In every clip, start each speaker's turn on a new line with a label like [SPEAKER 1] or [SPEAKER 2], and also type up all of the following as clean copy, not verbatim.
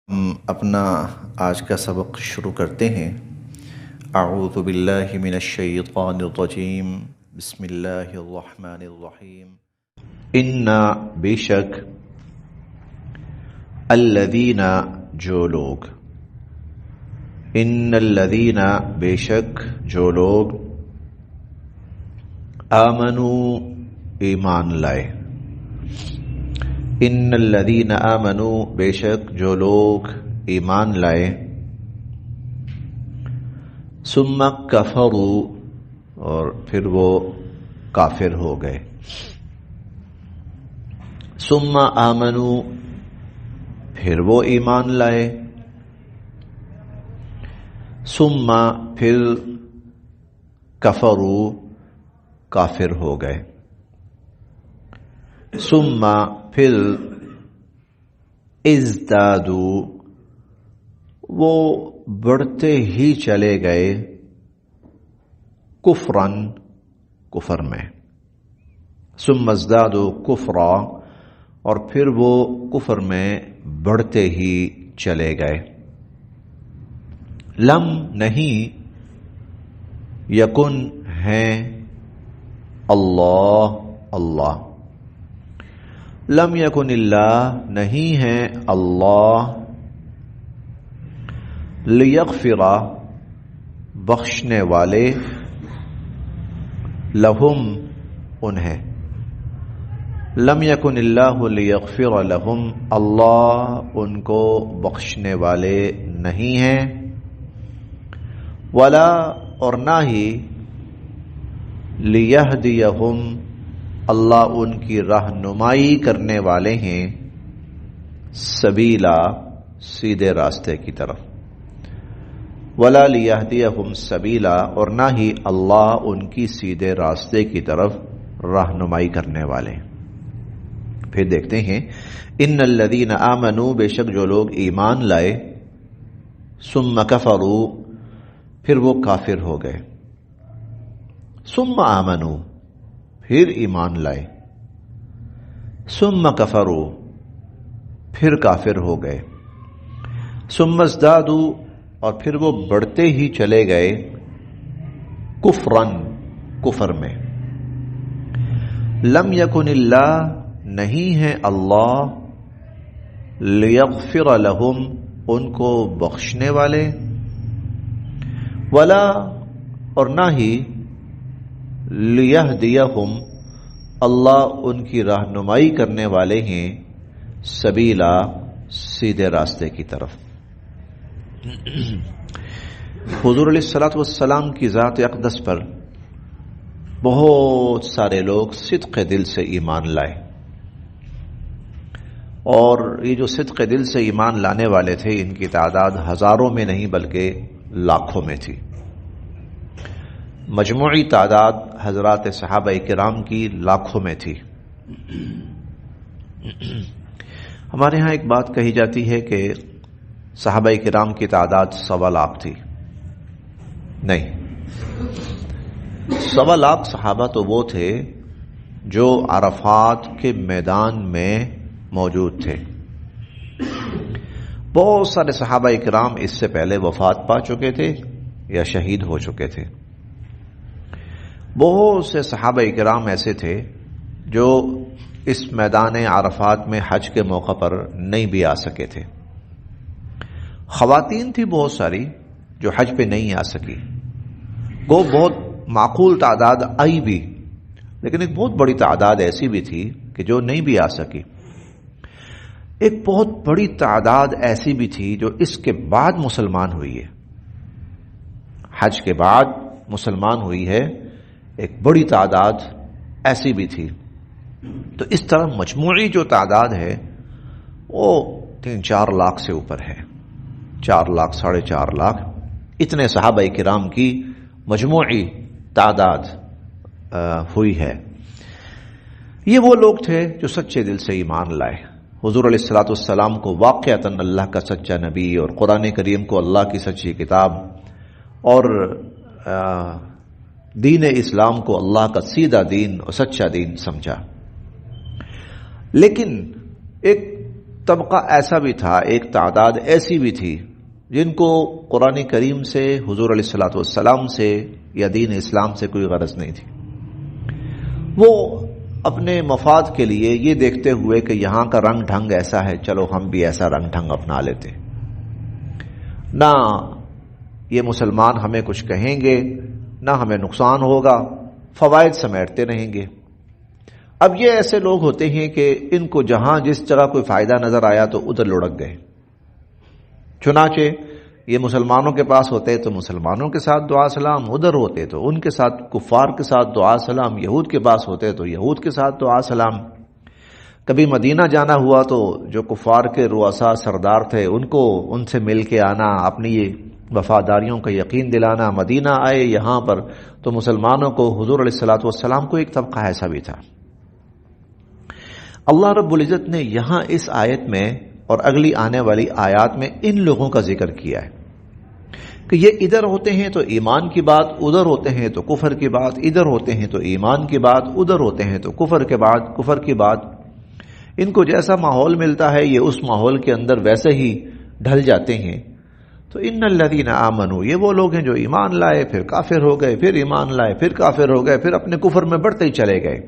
[SPEAKER 1] ہم اپنا آج کا سبق شروع کرتے ہیں۔ اعوذ باللہ من الشیطان الرجیم، بسم اللہ الرحمن الرحیم۔ انا بے شک، الذین جو لوگ، ان الذین بے شک جو لوگ، آمنوا ایمان لائے، ان الذین آمنوا بے شک جو لوگ ایمان لائے، ثم کفروا اور پھر وہ کافر ہو گئے، ثم آمنوا پھر وہ ایمان لائے، ثم پھر کفروا کافر ہو گئے، ثم پھر ازدادوا وہ بڑھتے ہی چلے گئے، کفراً کفر میں، ثم ازدادوا کفرا اور پھر وہ کفر میں بڑھتے ہی چلے گئے، لم نہیں، یکن ہیں، اللہ لم یکن اللہ نہیں ہے اللہ، لیغفر بخشنے والے، لہم انہیں، لم یکن اللہ لیغفر لہم اللہ ان کو بخشنے والے نہیں ہیں، ولا اور نہ ہی، لیہدیہم اللہ ان کی رہنمائی کرنے والے ہیں، سبیلا سیدھے راستے کی طرف، ولا لیہدیہم سبیلا اور نہ ہی اللہ ان کی سیدھے راستے کی طرف رہنمائی کرنے والے۔ پھر دیکھتے ہیں، ان الذین آمنوا بے شک جو لوگ ایمان لائے، ثم کفروا پھر وہ کافر ہو گئے، ثم آمنوا پھر ایمان لائے، ثم کفروا پھر کافر ہو گئے، ثم ازدادوا اور پھر وہ بڑھتے ہی چلے گئے، کفراً کفر میں، لم یکن اللہ نہیں ہے اللہ، لیغفر لہم ان کو بخشنے والے، ولا اور نہ ہی، لیہدیہم اللہ ان کی رہنمائی کرنے والے ہیں، سبیلا سیدھے راستے کی طرف۔ حضور علیہ الصلوۃ والسلام کی ذات اقدس پر بہت سارے لوگ صدق دل سے ایمان لائے، اور یہ جو صدق دل سے ایمان لانے والے تھے ان کی تعداد ہزاروں میں نہیں بلکہ لاکھوں میں تھی۔ مجموعی تعداد حضرات صحابہ کرام کی لاکھوں میں تھی۔ ہمارے ہاں ایک بات کہی جاتی ہے کہ صحابہ کرام کی تعداد 1.25 لاکھ تھی، نہیں، 1.25 لاکھ صحابہ تو وہ تھے جو عرفات کے میدان میں موجود تھے۔ بہت سارے صحابہ کرام اس سے پہلے وفات پا چکے تھے یا شہید ہو چکے تھے۔ بہت سے صحابہ کرام ایسے تھے جو اس میدان عرفات میں حج کے موقع پر نہیں بھی آ سکے تھے۔ خواتین تھی بہت ساری جو حج پہ نہیں آ سکی، وہ بہت معقول تعداد آئی بھی، لیکن ایک بہت بڑی تعداد ایسی بھی تھی کہ جو نہیں بھی آ سکی۔ ایک بہت بڑی تعداد ایسی بھی تھی جو اس کے بعد مسلمان ہوئی ہے، حج کے بعد مسلمان ہوئی ہے، ایک بڑی تعداد ایسی بھی تھی۔ تو اس طرح مجموعی جو تعداد ہے وہ 3-4 لاکھ سے اوپر ہے، 4 لاکھ 4.5 لاکھ، اتنے صحابہ کرام کی مجموعی تعداد ہوئی ہے۔ یہ وہ لوگ تھے جو سچے دل سے ایمان لائے، حضور علیہ الصلوۃ والسلام کو واقعتاً اللہ کا سچا نبی اور قرآن کریم کو اللہ کی سچی کتاب اور دین اسلام کو اللہ کا سیدھا دین اور سچا دین سمجھا۔ لیکن ایک طبقہ ایسا بھی تھا، ایک تعداد ایسی بھی تھی جن کو قرآن کریم سے، حضور علیہ الصلوۃ والسلام سے یا دین اسلام سے کوئی غرض نہیں تھی. وہ اپنے مفاد کے لیے یہ دیکھتے ہوئے کہ یہاں کا رنگ ڈھنگ ایسا ہے، چلو ہم بھی ایسا رنگ ڈھنگ اپنا لیتے، نہ یہ مسلمان ہمیں کچھ کہیں گے نہ ہمیں نقصان ہوگا، فوائد سمیٹتے رہیں گے. اب یہ ایسے لوگ ہوتے ہیں کہ ان کو جہاں جس جگہ کوئی فائدہ نظر آیا تو ادھر لڑک گئے. چنانچہ یہ مسلمانوں کے پاس ہوتے تو مسلمانوں کے ساتھ دعا سلام، ادھر ہوتے تو ان کے ساتھ، کفار کے ساتھ دعا سلام، یہود کے پاس ہوتے تو یہود کے ساتھ دعا سلام. کبھی مدینہ جانا ہوا تو جو کفار کے رؤساء سردار تھے ان کو ان سے مل کے آنا، اپنی یہ وفاداریوں کا یقین دلانا. مدینہ آئے یہاں پر تو مسلمانوں کو، حضور علیہ الصلوۃ والسلام کو ایک طبقہ ایسا بھی تھا. اللہ رب العزت نے یہاں اس آیت میں اور اگلی آنے والی آیات میں ان لوگوں کا ذکر کیا ہے کہ یہ ادھر ہوتے ہیں تو ایمان کی بات، ادھر ہوتے ہیں تو کفر کی بات، ادھر ہوتے ہیں تو ایمان کی بات، ادھر ہوتے ہیں تو کفر کی بات. ان کو جیسا ماحول ملتا ہے یہ اس ماحول کے اندر ویسے ہی ڈھل جاتے ہیں. تو ان الذین آمنوا، یہ وہ لوگ ہیں جو ایمان لائے پھر کافر ہو گئے، پھر ایمان لائے پھر کافر ہو گئے، پھر اپنے کفر میں بڑھتے ہی چلے گئے.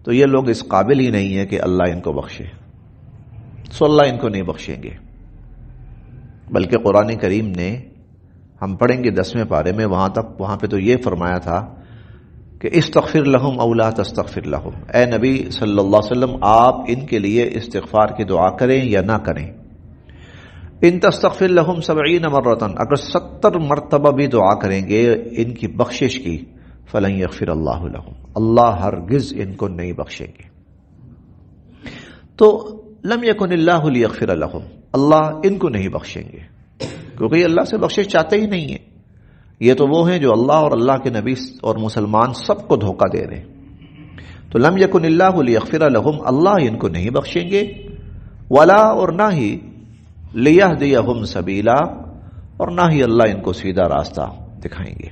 [SPEAKER 1] تو یہ لوگ اس قابل ہی نہیں ہے کہ اللہ ان کو بخشے، سو اللہ ان کو نہیں بخشیں گے. بلکہ قرآن کریم نے، ہم پڑھیں گے 10ویں پارے میں، وہاں پہ تو یہ فرمایا تھا کہ استغفر لہم او لا تستغفر لہم، اے نبی صلی اللہ علیہ وسلم آپ ان کے لیے استغفار کی دعا کریں یا نہ کریں. ان تستغفر لہم 70 مرتن، اگر 70 مرتبہ بھی دعا کریں گے ان کی بخشش کی، فلن یغفر اللہ لہم، اللہ ہرگز ان کو نہیں بخشیں گے. تو لم یکن اللہ لیغفر لہم، اللہ ان کو نہیں بخشیں گے کیونکہ یہ اللہ سے بخشش چاہتے ہی نہیں ہیں. یہ تو وہ ہیں جو اللہ اور اللہ کے نبی اور مسلمان سب کو دھوکہ دے رہے ہیں. تو لم یکن اللہ لیغفر لہم، اللہ ان کو نہیں بخشیں گے. ولا، اور نہ ہی لیہدیہم سبیلا، اور نہ ہی اللہ ان کو سیدھا راستہ دکھائیں گے.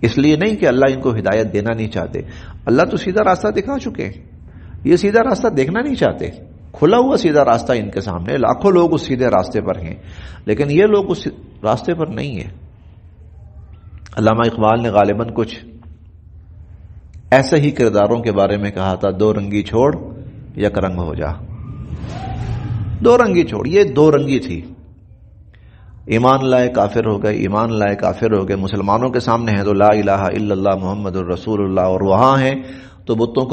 [SPEAKER 1] اس لیے نہیں کہ اللہ ان کو ہدایت دینا نہیں چاہتے، اللہ تو سیدھا راستہ دکھا چکے ہیں، یہ سیدھا راستہ دیکھنا نہیں چاہتے. کھلا ہوا سیدھا راستہ ان کے سامنے، لاکھوں لوگ اس سیدھے راستے پر ہیں لیکن یہ لوگ اس راستے پر نہیں ہیں. علامہ اقبال نے غالباً کچھ ایسے ہی کرداروں کے بارے میں کہا تھا، دو رنگی چھوڑ یک رنگ ہو جا. دو رنگی چھوڑ، یہ دو رنگی تھی. ایمان لائے کافر ہو گئے، ایمان لائے کافر ہو گئے. مسلمانوں کے سامنے ہیں تو لا الہ الا اللہ محمد الرسول اللہ، اور وہاں ہیں تو بتوں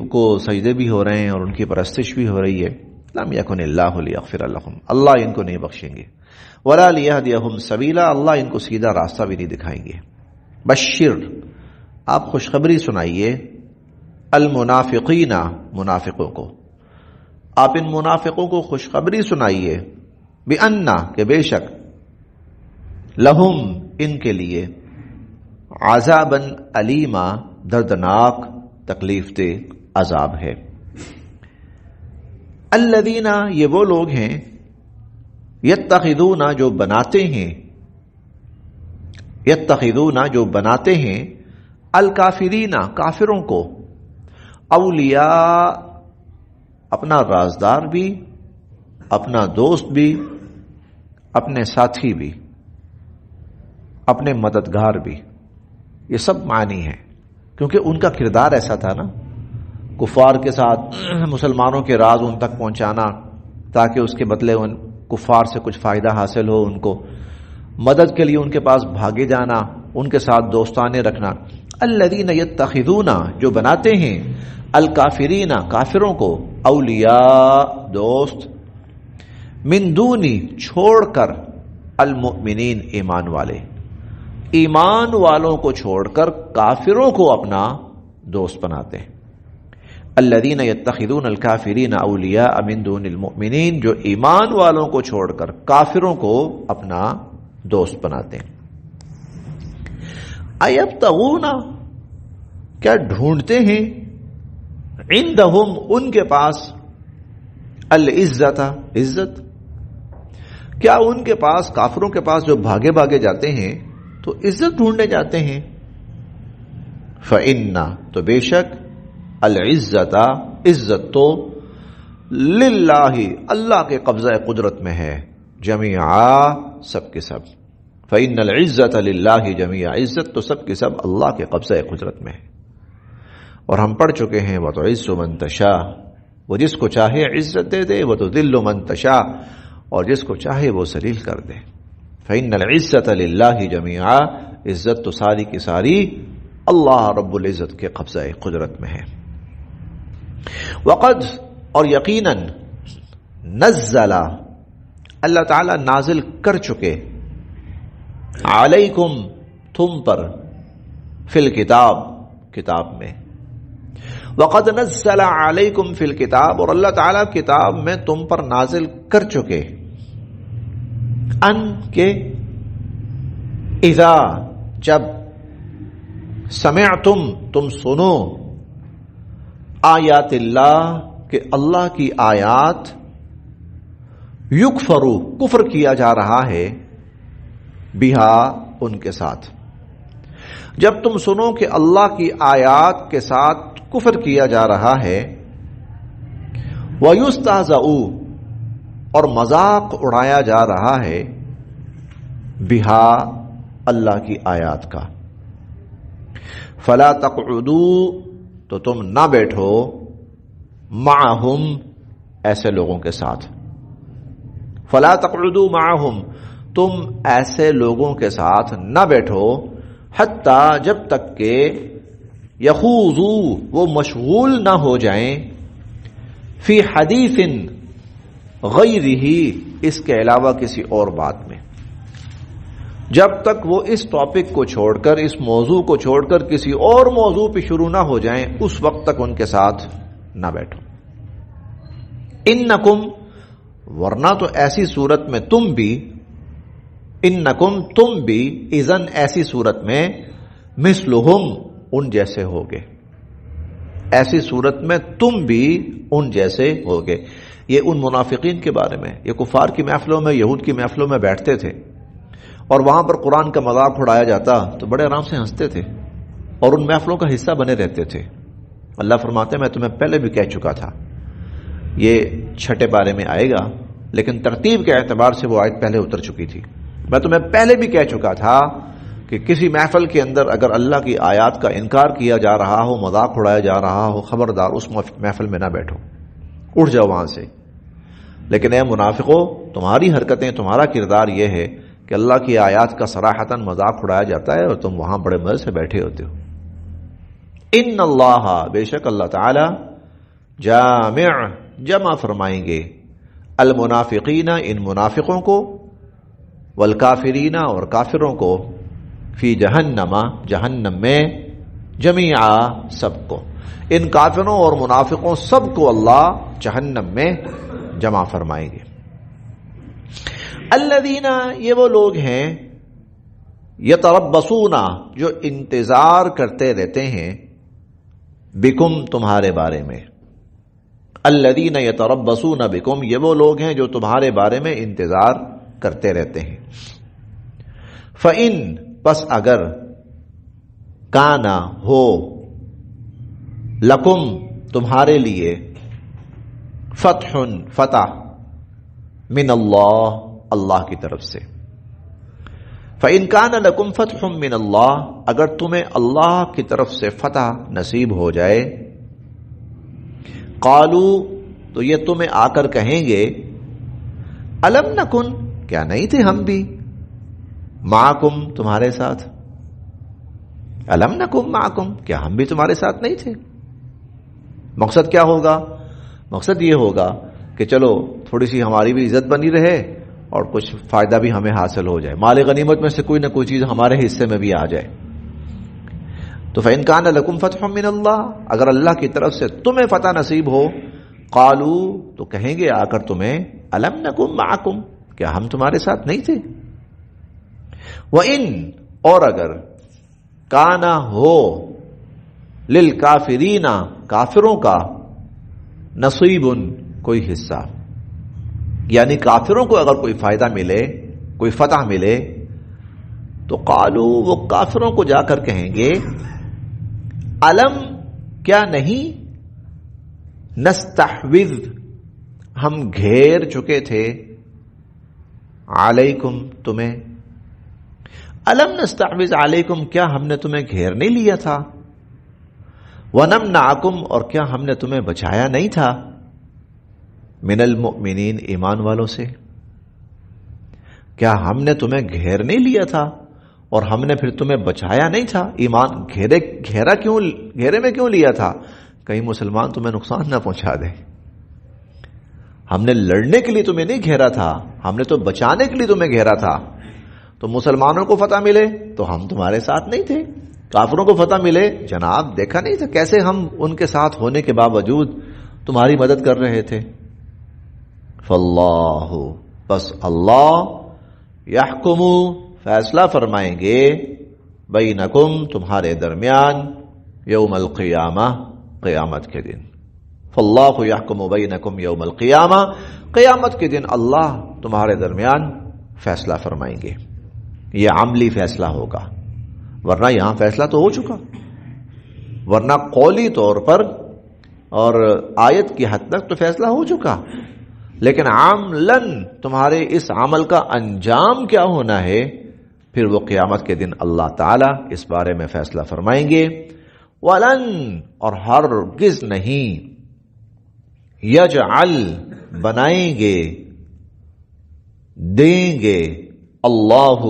[SPEAKER 1] کو سجدے بھی ہو رہے ہیں اور ان کی پرستش بھی ہو رہی ہے. لم یکن اللہ لیغفر لہم، اللہ ان کو نہیں بخشیں گے. ولا لیہدیہم سبیلا، اللہ ان کو سیدھا راستہ بھی نہیں دکھائیں گے. بشر، آپ خوشخبری سنائیے، المنافقین، منافقوں کو، آپ ان منافقوں کو خوشخبری سنائیے، بأن، کہ بے شک، لہم، ان کے لیے، عذابا علیما، دردناک تکلیف دہ عذاب ہے. الذین، یہ وہ لوگ ہیں، یتخذون، جو بناتے ہیں، یتخذون، جو بناتے ہیں، الکافرین، کافروں کو، اولیاء، اپنا رازدار بھی، اپنا دوست بھی، اپنے ساتھی بھی، اپنے مددگار بھی. یہ سب معنی ہیں کیونکہ ان کا کردار ایسا تھا نا، کفار کے ساتھ مسلمانوں کے راز ان تک پہنچانا تاکہ اس کے بدلے ان کفار سے کچھ فائدہ حاصل ہو، ان کو مدد کے لیے ان کے پاس بھاگے جانا، ان کے ساتھ دوستانے رکھنا. الذین یتخذون، جو بناتے ہیں، الکافرین، کافروں کو، اولیاء، دوست، من دونی، چھوڑ کر، المؤمنین، ایمان والے، ایمان والوں کو چھوڑ کر کافروں کو اپنا دوست بناتے ہیں. الذین یتخذون الکافرین اولیاء من دون المؤمنین، جو ایمان والوں کو چھوڑ کر کافروں کو اپنا دوست بناتے ہیں. ایبتغون، کیا ڈھونڈتے ہیں، عندہم، ان کے پاس، العزت، عزت، کیا ان کے پاس، کافروں کے پاس جو بھاگے بھاگے جاتے ہیں تو عزت ڈھونڈنے جاتے ہیں. فإن، تو بے شک، العزت، عزت تو، للہ اللہ کے قبضہ قدرت میں ہے، جمیعا سب کے سب، فإن العزت للہ جمیعا، عزت تو سب کے سب اللہ کے قبضہ قدرت میں ہے۔ اور ہم پڑھ چکے ہیں وتعز من تشاء، وہ جس کو چاہے عزت دے دے، وتذل من تشاء، اور جس کو چاہے وہ ذلیل کر دے۔ فإن العزت للہ جمیعا، عزت تو ساری کی ساری اللہ رب العزت کے قبضہ قدرت میں ہے۔ وقد، اور یقیناً، نزل، اللہ تعالی نازل کر چکے، علیکم، تم پر، فی الکتاب، کتاب میں، وقد نزل علیکم فی الکتاب، اور اللہ تعالی کتاب میں تم پر نازل کر چکے، ان کے، اذا، جب، سمعتم، تم سنو، آیات اللہ، کہ اللہ کی آیات، یکفرو، کفر کیا جا رہا ہے، بہا، ان کے ساتھ، جب تم سنو کہ اللہ کی آیات کے ساتھ کفر کیا جا رہا ہے، وَيُسْتَهْزَأُ، اور مذاق اڑایا جا رہا ہے، بہا، اللہ کی آیات کا، فَلَا تَقْعُدُوا، تو تم نہ بیٹھو، معہم، ایسے لوگوں کے ساتھ، فَلَا تَقْعُدُوا معہم، تم ایسے لوگوں کے ساتھ نہ بیٹھو، حتیٰ، جب تک کہ، یخوضوا، وہ مشغول نہ ہو جائیں، فی حدیث غیرہ، اس کے علاوہ کسی اور بات میں، جب تک وہ اس ٹاپک کو چھوڑ کر، اس موضوع کو چھوڑ کر کسی اور موضوع پہ شروع نہ ہو جائیں، اس وقت تک ان کے ساتھ نہ بیٹھو۔ انکم، ورنہ تو ایسی صورت میں تم بھی، انکم، تم بھی، اذن، ایسی صورت میں، مثلہم، ان جیسے ہوگے، ایسی صورت میں تم بھی ان جیسے ہوگے۔ یہ ان منافقین کے بارے میں، یہ کفار کی محفلوں میں، یہود کی محفلوں میں بیٹھتے تھے، اور وہاں پر قرآن کا مذاق اڑایا جاتا تو بڑے آرام سے ہنستے تھے، اور ان محفلوں کا حصہ بنے رہتے تھے۔ اللہ فرماتے ہیں میں تمہیں پہلے بھی کہہ چکا تھا، یہ 6 پارے میں آئے گا، لیکن ترتیب کے اعتبار سے وہ آیت پہلے اتر چکی تھی۔ میں تمہیں پہلے بھی کہہ چکا تھا کہ کسی محفل کے اندر اگر اللہ کی آیات کا انکار کیا جا رہا ہو، مذاق اڑایا جا رہا ہو، خبردار اس محفل میں نہ بیٹھو، اٹھ جاؤ وہاں سے۔ لیکن اے منافقو، تمہاری حرکتیں، تمہارا کردار یہ ہے کہ اللہ کی آیات کا صراحتاً مذاق اڑایا جاتا ہے اور تم وہاں بڑے مزے سے بیٹھے ہوتے ہو۔ ان اللہ، بے شک اللہ تعالی، جامع، جمع فرمائیں گے، المنافقین، ان منافقوں کو، والکافرین، اور کافروں کو، فی جہنم، جہنم میں، جمیعا، سب کو، ان کافروں اور منافقوں سب کو اللہ جہنم میں جمع فرمائیں گے۔ الذین، یہ وہ لوگ ہیں، یتربصون، جو انتظار کرتے رہتے ہیں، بکم، تمہارے بارے میں، الذین یتربصون بکم، یہ وہ لوگ ہیں جو تمہارے بارے میں انتظار کرتے رہتے ہیں۔ فَإِن، پس اگر، کانا، ہو، لکم، تمہارے لیے، فتح، فتح، من اللہ، اللہ کی طرف سے، فَإِن كَانَ لَكُمْ فَتْحٌ مِّنَ اللَّهِ، اگر تمہیں اللہ کی طرف سے فتح نصیب ہو جائے، قالوا، تو یہ تمہیں آ کر کہیں گے، أَلَمْ نَكُنْ، کیا نہیں تھے ہم بھی، معکم، تمہارے ساتھ، أَلَمْ نَكُنْ معکم، کیا ہم بھی تمہارے ساتھ نہیں تھے۔ مقصد کیا ہوگا؟ مقصد یہ ہوگا کہ چلو تھوڑی سی ہماری بھی عزت بنی رہے اور کچھ فائدہ بھی ہمیں حاصل ہو جائے، مال غنیمت میں سے کوئی نہ کوئی چیز ہمارے حصے میں بھی آ جائے۔ تو فَإِن كَانَ لَكُمْ فَتْحٌ مِّنَ اللَّهِ، اگر اللہ کی طرف سے تمہیں فتح نصیب ہو، قالوا، تو کہیں گے آ کر تمہیں، أَلَمْ نَكُنْ مَعَكُمْ، کیا ہم تمہارے ساتھ نہیں تھے۔ وَإِن، اور اگر، کانا، ہو، للکافرین، کافروں کا، نصیب، کوئی حصہ، یعنی کافروں کو اگر کوئی فائدہ ملے، کوئی فتح ملے، تو قالو، وہ کافروں کو جا کر کہیں گے، علم، کیا نہیں، نستحوذ، ہم گھیر چکے تھے علیکم تمہیں، الم نستحوذ علیکم کیا ہم نے تمہیں گھیر نہیں لیا تھا، ونمنعکم اور کیا ہم نے تمہیں بچایا نہیں تھا، من المؤمنین ایمان والوں سے، کیا ہم نے تمہیں گھیر نہیں لیا تھا اور ہم نے پھر تمہیں بچایا نہیں تھا، ایمان گھیرے میں کیوں لیا تھا، کہیں مسلمان تمہیں نقصان نہ پہنچا دے، ہم نے لڑنے کے لیے تمہیں نہیں گھیرا تھا، ہم نے تو بچانے کے لیے تمہیں گھیرا تھا، تو مسلمانوں کو فتح ملے تو ہم تمہارے ساتھ نہیں تھے، کافروں کو فتح ملے جناب دیکھا نہیں تھا کیسے ہم ان کے ساتھ ہونے کے باوجود تمہاری مدد کر رہے تھے، فاللہ بس اللہ یحکم فیصلہ فرمائیں گے بینکم تمہارے درمیان یوم القیامہ قیامت کے دن، فاللہ یحکم بینکم یوم القیامہ قیامت کے دن اللہ تمہارے درمیان فیصلہ فرمائیں گے، یہ عملی فیصلہ ہوگا، ورنہ یہاں فیصلہ تو ہو چکا، ورنہ قولی طور پر اور آیت کی حد تک تو فیصلہ ہو چکا، لیکن عملاً تمہارے اس عمل کا انجام کیا ہونا ہے، پھر وہ قیامت کے دن اللہ تعالی اس بارے میں فیصلہ فرمائیں گے، ولن اور ہرگز نہیں، یجعل بنائیں گے دیں گے اللہ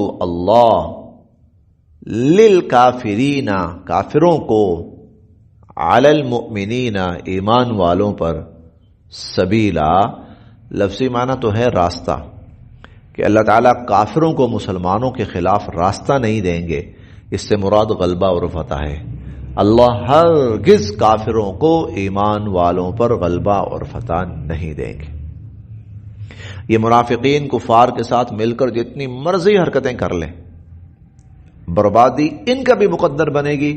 [SPEAKER 1] للکافرین کافروں کو، علی المؤمنین ایمان والوں پر، سبیلا لفظی معنی تو ہے راستہ، کہ اللہ تعالیٰ کافروں کو مسلمانوں کے خلاف راستہ نہیں دیں گے، اس سے مراد غلبہ اور فتح ہے، اللہ ہرگز کافروں کو ایمان والوں پر غلبہ اور فتح نہیں دیں گے۔ یہ منافقین کفار کے ساتھ مل کر جتنی مرضی حرکتیں کر لیں، بربادی ان کا بھی مقدر بنے گی،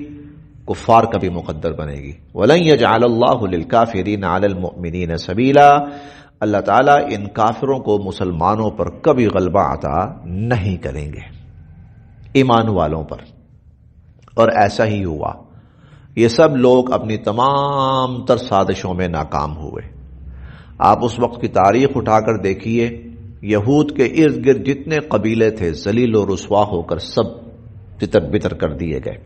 [SPEAKER 1] کفار کا بھی مقدر بنے گی، وَلَن يَجْعَلَ اللَّهُ لِلْكَافِرِينَ عَلَى الْمُؤْمِنِينَ سَبِيلًا، اللہ تعالیٰ ان کافروں کو مسلمانوں پر کبھی غلبہ عطا نہیں کریں گے، ایمان والوں پر، اور ایسا ہی ہوا، یہ سب لوگ اپنی تمام تر سازشوں میں ناکام ہوئے۔ آپ اس وقت کی تاریخ اٹھا کر دیکھیے، یہود کے ارد گرد جتنے قبیلے تھے ذلیل و رسوا ہو کر سب تتر بتر کر دیے گئے،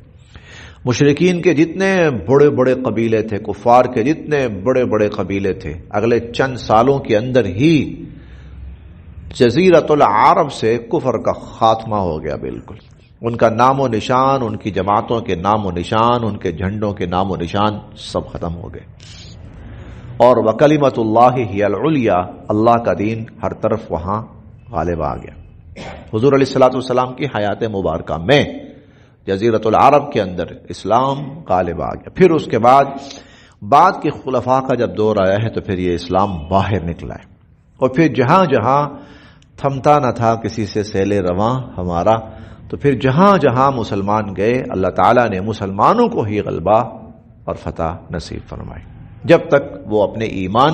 [SPEAKER 1] مشرکین کے جتنے بڑے بڑے قبیلے تھے، کفار کے جتنے بڑے بڑے قبیلے تھے، اگلے چند سالوں کے اندر ہی جزیرۃ العرب سے کفر کا خاتمہ ہو گیا، بالکل ان کا نام و نشان، ان کی جماعتوں کے نام و نشان، ان کے جھنڈوں کے نام و نشان سب ختم ہو گئے، اور وکلمۃ اللہ ہی العلیٰ، اللہ کا دین ہر طرف وہاں غالب آ گیا۔ حضور علیہ الصلوۃ والسلام کی حیات مبارکہ میں جزیرۃ العرب کے اندر اسلام غالب آ گیا۔ پھر اس کے بعد کے خلفاء کا جب دور آیا ہے تو پھر یہ اسلام باہر نکلا ہے، اور پھر جہاں جہاں تھمتا نہ تھا کسی سے سیل رواں ہمارا، تو پھر جہاں جہاں مسلمان گئے اللہ تعالیٰ نے مسلمانوں کو ہی غلبہ اور فتح نصیب فرمائی، جب تک وہ اپنے ایمان